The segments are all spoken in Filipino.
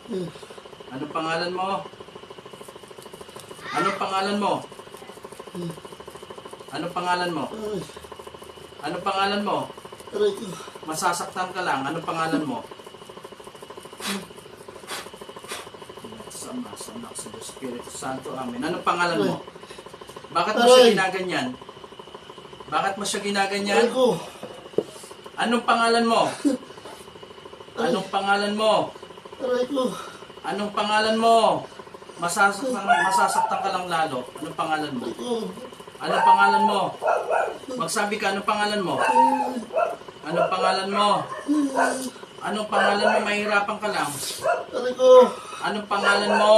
Anong pangalan mo? Anong pangalan mo? Anong pangalan mo? Anong pangalan mo? Masasaktan ka lang. Anong pangalan mo? Sama, sama sa Espiritu Santo. Amen. Anong pangalan mo? Bakit mo siya ginaganyan? Bakit mo siya ginaganyan? Anong pangalan mo? Anong pangalan mo? Anong pangalan mo? Masasaktan ka lang lalo. Anong pangalan mo? Anong pangalan mo? Magsabi ka, anong pangalan mo? Anong pangalan mo? Anong pangalan mo? Mahirapan ka lang. Anong pangalan mo?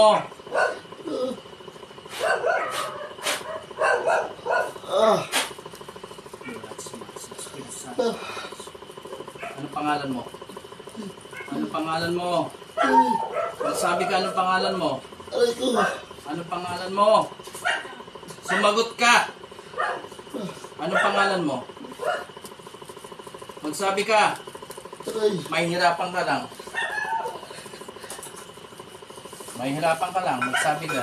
Anong pangalan mo? Anong pangalan mo? Magsabi ka, anong pangalan mo? Anong pangalan mo? Sumagot ka! Anong pangalan mo? Magsabi ka! Mahihirapan ka lang. Mahihirapan ka lang. Magsabi ka.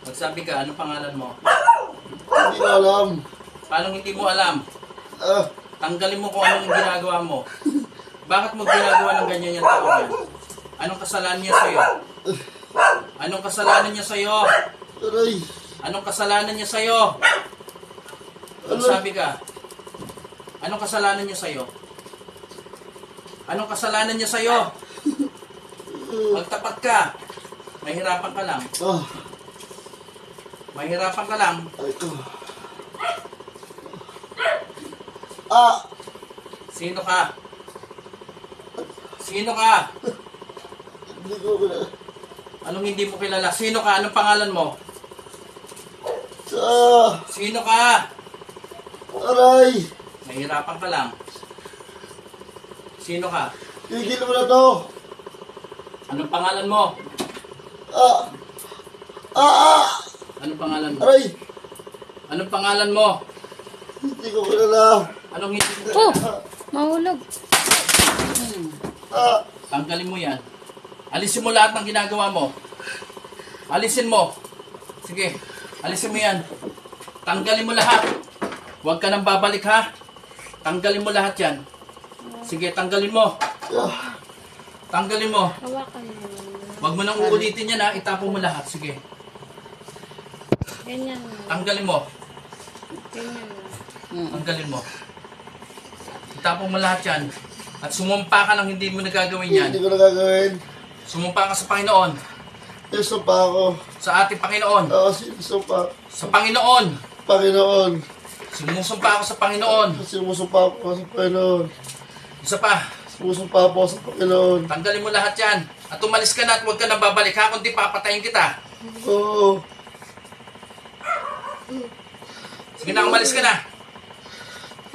Magsabi ka, anong pangalan mo? Hindi ko alam. Paano hindi mo alam? Tanggalin mo kung anong ginagawa mo. Bakit mo ginagawa ng ganyan yung tao yan? Anong kasalanan niya sa'yo? Anong kasalanan niya sa'yo? Anong kasalanan niya sa'yo? Magsabi ka. Anong kasalanan niya sa'yo? Anong kasalanan niya sa'yo? Magtapat ka. Mahirapan ka lang. Mahirapan ka lang. Sino ka? Sino ka? Hindi ko kilala. Anong hindi mo kilala? Sino ka? Anong pangalan mo? Sino ka? Aray! Mahirapan ka lang. Sino ka? Tigil mo na to! Anong pangalan mo? Anong pangalan mo? Aray! Anong pangalan mo? Hindi ko kilala. Anong hindi mo Oh! kilala? Mahulog. Tanggalin mo yan. Alisin mo lahat ng ginagawa mo. Alisin mo. Sige, alisin mo yan. Tanggalin mo lahat. Huwag ka nang babalik, ha? Tanggalin mo lahat yan. Sige, tanggalin mo. Tanggalin mo. Hawakan mo. Huwag mo nang uulitin yan, ha? Itapon mo lahat. Sige. Ganyan. Tanggalin mo. Ganyan. Tanggalin mo. Itapon mo lahat yan. At sumumpa ka nang hindi mo nagagawin yan. Hindi ko na gagawin. Sumumpa ka sa Panginoon. Sumpa ako. Sa ating Panginoon. Sumpa. Sa Panginoon. Panginoon. Sumusumpa ako sa Panginoon. Sumpa ako sa Panginoon. Isa pa. Sumpa ako sa Panginoon. Tanggalin mo lahat yan. At umalis ka na at huwag ka nang babalik, ha? Kundi papatayin kita. Oo. Sige na, umalis ka na.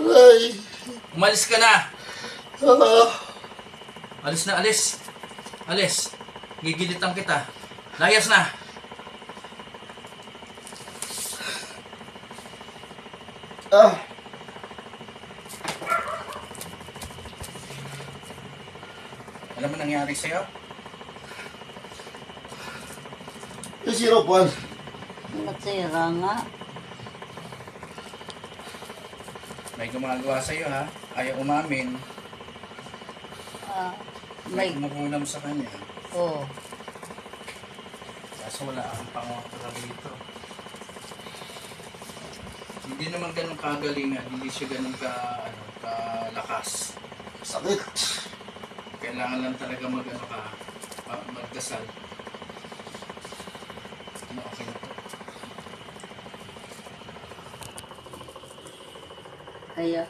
Aray! Umalis ka na. Alis na, alis. Alis. Gigilitan kita. Layas na. Alam mo nangyari sa'yo? Yung siropan. Nasira nga. May gumagawa sa'yo, ha? Ayaw umamin. May kumukulam sa kanya. Oo. Kaso wala akong pangontra dito. Hindi naman ganun kagalingan. Hindi siya ganun kalakas. Sakit. Kailangan lang talaga magdasal. Okay na po. Kaya